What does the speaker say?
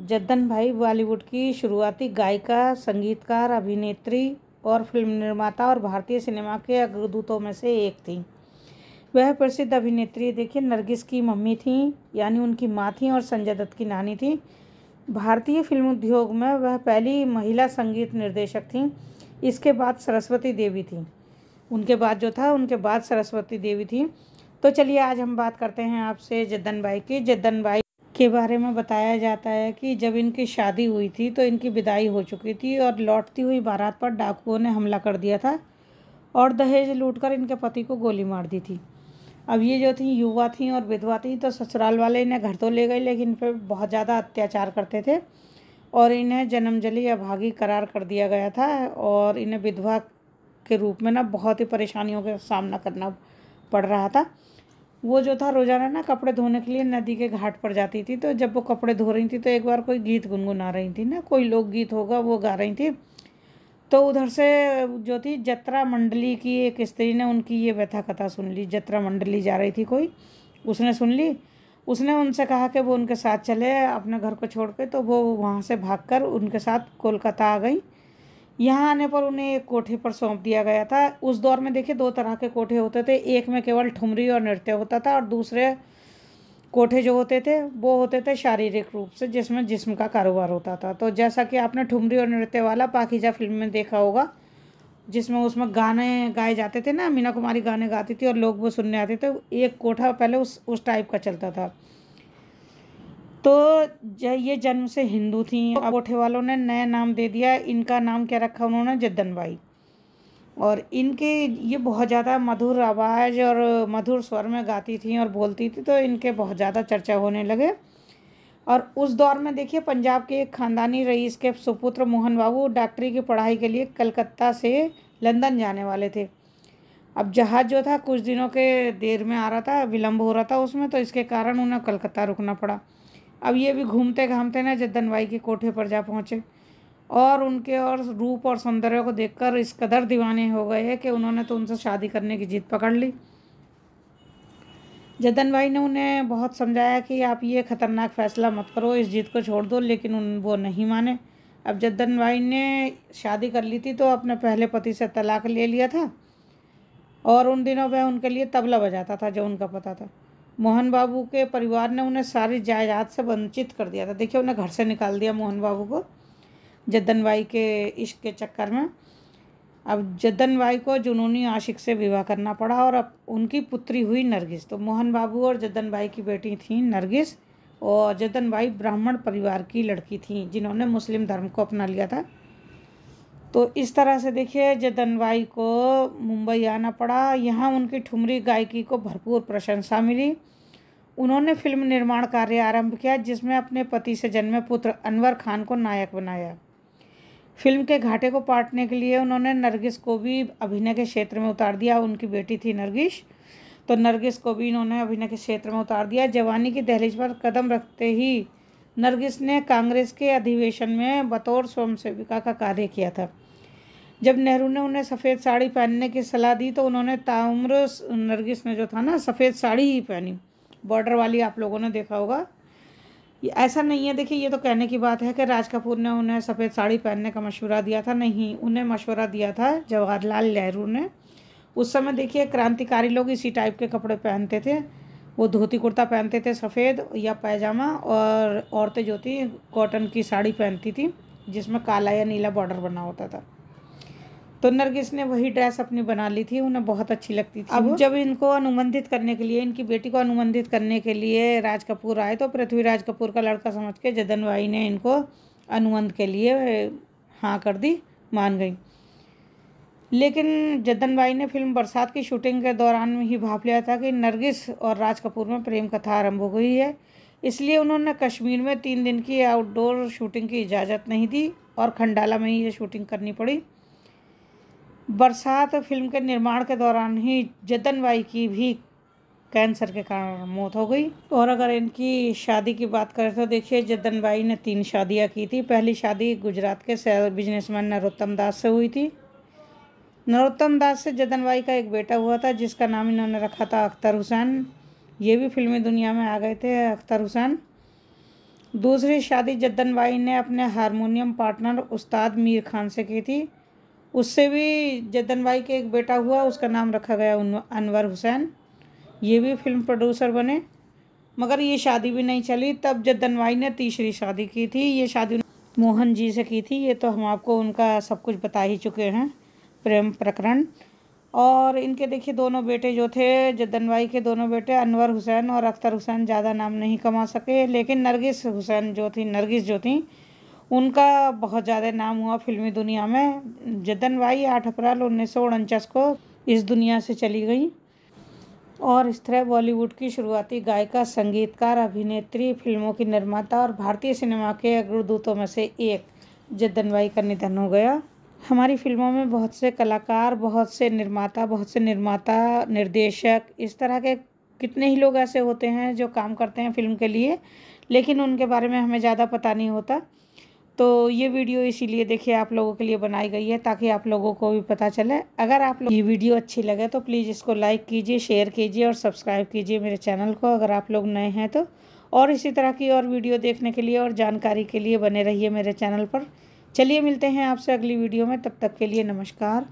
जद्दन भाई बॉलीवुड की शुरुआती गायिका, संगीतकार, अभिनेत्री और फिल्म निर्माता और भारतीय सिनेमा के अग्रदूतों में से एक थीं। वह प्रसिद्ध अभिनेत्री देखिए नरगिस की मम्मी थीं, यानी उनकी माँ थीं और संजय दत्त की नानी थीं। भारतीय फिल्म उद्योग में वह पहली महिला संगीत निर्देशक थीं। इसके बाद सरस्वती देवी थीं। उनके बाद सरस्वती देवी थीं। तो चलिए आज हम बात करते हैं आपसे जद्दन बाई की। जद्दन बाई के बारे में बताया जाता है कि जब इनकी शादी हुई थी तो इनकी विदाई हो चुकी थी और लौटती हुई बारात पर डाकुओं ने हमला कर दिया था और दहेज लूटकर इनके पति को गोली मार दी थी। अब ये जो थी युवा थी और विधवा थी, तो ससुराल वाले इन्हें घर तो ले गए, लेकिन इन पर बहुत ज़्यादा अत्याचार करते थे और इन्हें जन्मजली अभागी करार कर दिया गया था और इन्हें विधवा के रूप में ना बहुत ही परेशानियों का सामना करना पड़ रहा था। वो जो था रोज़ाना ना कपड़े धोने के लिए नदी के घाट पर जाती थी। तो जब वो कपड़े धो रही थी तो एक बार कोई गीत गुनगुना रही थी ना, कोई लोकगीत होगा वो गा रही थी। तो उधर से जो थी जत्रा मंडली की एक स्त्री ने उनकी ये व्यथा कथा सुन ली। जत्रा मंडली जा रही थी कोई, उसने सुन ली। उसने उनसे कहा कि वो उनके साथ चले अपने घर को छोड़ के। तो वो वहाँ से भागकर उनके साथ कोलकाता आ गई। यहाँ आने पर उन्हें एक कोठे पर सौंप दिया गया था। उस दौर में देखिए दो तरह के कोठे होते थे, एक में केवल ठुमरी और नृत्य होता था और दूसरे कोठे जो होते थे वो होते थे शारीरिक रूप से, जिसमें जिस्म का कारोबार होता था। तो जैसा कि आपने ठुमरी और नृत्य वाला पाकीजा फिल्म में देखा होगा, जिसमें उसमें गाने गाए जाते थे ना, मीना कुमारी गाने गाती थी और लोग वो सुनने आते थे। एक कोठा पहले उस टाइप का चलता था। तो ये जन्म से हिंदू थी। अब कोठे वालों ने नया नाम दे दिया। इनका नाम क्या रखा उन्होंने? जद्दन बाई। और इनके ये बहुत ज़्यादा मधुर आवाज़ और मधुर स्वर में गाती थी और बोलती थी, तो इनके बहुत ज़्यादा चर्चा होने लगे। और उस दौर में देखिए पंजाब के एक ख़ानदानी रईस के सुपुत्र मोहन बाबू डॉक्टरी की पढ़ाई के लिए कलकत्ता से लंदन जाने वाले थे। अब जहाज़ जो था कुछ दिनों के देर में आ रहा था, विलम्ब हो रहा था उसमें, तो इसके कारण उन्हें कलकत्ता रुकना पड़ा। अब ये भी घूमते घामते ना जद्दन बाई के कोठे पर जा पहुँचे और उनके और रूप और सौंदर्य को देखकर इस कदर दीवाने हो गए कि उन्होंने तो उनसे शादी करने की जिद पकड़ ली। जद्दन बाई ने उन्हें बहुत समझाया कि आप ये खतरनाक फैसला मत करो, इस जिद को छोड़ दो, लेकिन वो नहीं माने। अब जद्दन बाई ने शादी कर ली थी तो अपने पहले पति से तलाक ले लिया था और उन दिनों वह उनके लिए तबला बजाता था जो उनका पता था। मोहन बाबू के परिवार ने उन्हें सारी जायदाद से वंचित कर दिया था। देखिए उन्हें घर से निकाल दिया मोहन बाबू को जद्दन बाई के इश्क के चक्कर में। अब जद्दन बाई को जुनूनी आशिक से विवाह करना पड़ा और अब उनकी पुत्री हुई नरगिस। तो मोहन बाबू और जद्दन बाई की बेटी थी नरगिस और जद्दन बाई ब्राह्मण परिवार की लड़की थी जिन्होंने मुस्लिम धर्म को अपना लिया था। तो इस तरह से देखिए जद्दन बाई को मुंबई आना पड़ा। यहाँ उनकी ठुमरी गायकी को भरपूर प्रशंसा मिली। उन्होंने फिल्म निर्माण कार्य आरंभ किया जिसमें अपने पति से जन्मे पुत्र अनवर खान को नायक बनाया। फिल्म के घाटे को पाटने के लिए उन्होंने नरगिस को भी अभिनय के क्षेत्र में उतार दिया। उनकी बेटी थी नरगिस, तो नरगिस को भी इन्होंने अभिनय के क्षेत्र में उतार दिया। जवानी की दहलीज पर कदम रखते ही नरगिस ने कांग्रेस के अधिवेशन में बतौर स्वयंसेविका का कार्य किया था। जब नेहरू ने उन्हें सफ़ेद साड़ी पहनने की सलाह दी तो उन्होंने ताउम्र नरगिस ने जो था ना सफ़ेद साड़ी ही पहनी, बॉर्डर वाली, आप लोगों ने देखा होगा। ये ऐसा नहीं है, देखिए ये तो कहने की बात है कि राज कपूर ने उन्हें सफ़ेद साड़ी पहनने का मशवरा दिया था। नहीं, उन्हें मशवरा दिया था जवाहरलाल नेहरू ने। उस समय देखिए क्रांतिकारी लोग इसी टाइप के कपड़े पहनते थे। वो धोती कुर्ता पहनते थे सफ़ेद या पैजामा, और औरतें जो थी कॉटन की साड़ी पहनती थी जिसमें काला या नीला बॉर्डर बना होता था। तो नरगिस ने वही ड्रेस अपनी बना ली थी, उन्हें बहुत अच्छी लगती थी। अब जब इनको अनुबंधित करने के लिए, इनकी बेटी को अनुबंधित करने के लिए राज कपूर आए तो पृथ्वीराज कपूर का लड़का समझ के जद्दन बाई ने इनको अनुबंध के लिए हाँ कर दी, मान गई। लेकिन जद्दन बाई ने फिल्म बरसात की शूटिंग के दौरान में ही भाप लिया था कि नरगिस और राज कपूर में प्रेम कथा आरंभ हो गई है। इसलिए उन्होंने कश्मीर में 3 दिन की आउटडोर शूटिंग की इजाज़त नहीं दी और खंडाला में ही ये शूटिंग करनी पड़ी। बरसात फिल्म के निर्माण के दौरान ही जद्दन बाई की भी कैंसर के कारण मौत हो गई। और अगर इनकी शादी की बात करें तो देखिए जद्दन बाई ने 3 शादियां की थी। पहली शादी गुजरात के बिजनेसमैन नरोत्तम दास से हुई थी। नरोत्तम दास से जद्दन बाई का एक बेटा हुआ था जिसका नाम इन्होंने रखा था अख्तर हुसैन। ये भी फिल्मी दुनिया में आ गए थे अख्तर हुसैन। दूसरी शादी जद्दन बाई ने अपने हारमोनियम पार्टनर उस्ताद मीर खान से की थी। उससे भी जद्दन बाई के एक बेटा हुआ, उसका नाम रखा गया अनवर हुसैन। ये भी फिल्म प्रोड्यूसर बने, मगर ये शादी भी नहीं चली। तब जद्दन बाई ने तीसरी शादी की थी। ये शादी मोहन जी से की थी। ये तो हम आपको उनका सब कुछ बता ही चुके हैं, प्रेम प्रकरण। और इनके देखिए दोनों बेटे जो थे, जद्दन बाई के दोनों बेटे अनवर हुसैन और अख्तर हुसैन ज़्यादा नाम नहीं कमा सके, लेकिन नरगिस जो थी उनका बहुत ज़्यादा नाम हुआ फिल्मी दुनिया में। जद्दन बाई 8 अप्रैल 1949 को इस दुनिया से चली गई। और इस तरह बॉलीवुड की शुरुआती गायिका, संगीतकार, अभिनेत्री, फिल्मों की निर्माता और भारतीय सिनेमा के अग्रदूतों में से एक जद्दन बाई का निधन हो गया। हमारी फिल्मों में बहुत से कलाकार, बहुत से निर्माता, निर्देशक, इस तरह के कितने ही लोग ऐसे होते हैं जो काम करते हैं फिल्म के लिए, लेकिन उनके बारे में हमें ज़्यादा पता नहीं होता। तो ये वीडियो इसीलिए देखिए आप लोगों के लिए बनाई गई है, ताकि आप लोगों को भी पता चले। अगर आप लोग ये वीडियो अच्छी लगे तो प्लीज़ इसको लाइक कीजिए, शेयर कीजिए और सब्सक्राइब कीजिए मेरे चैनल को, अगर आप लोग नए हैं तो। और इसी तरह की और वीडियो देखने के लिए और जानकारी के लिए बने रहिए मेरे चैनल पर। चलिए मिलते हैं आपसे अगली वीडियो में, तब तक के लिए नमस्कार।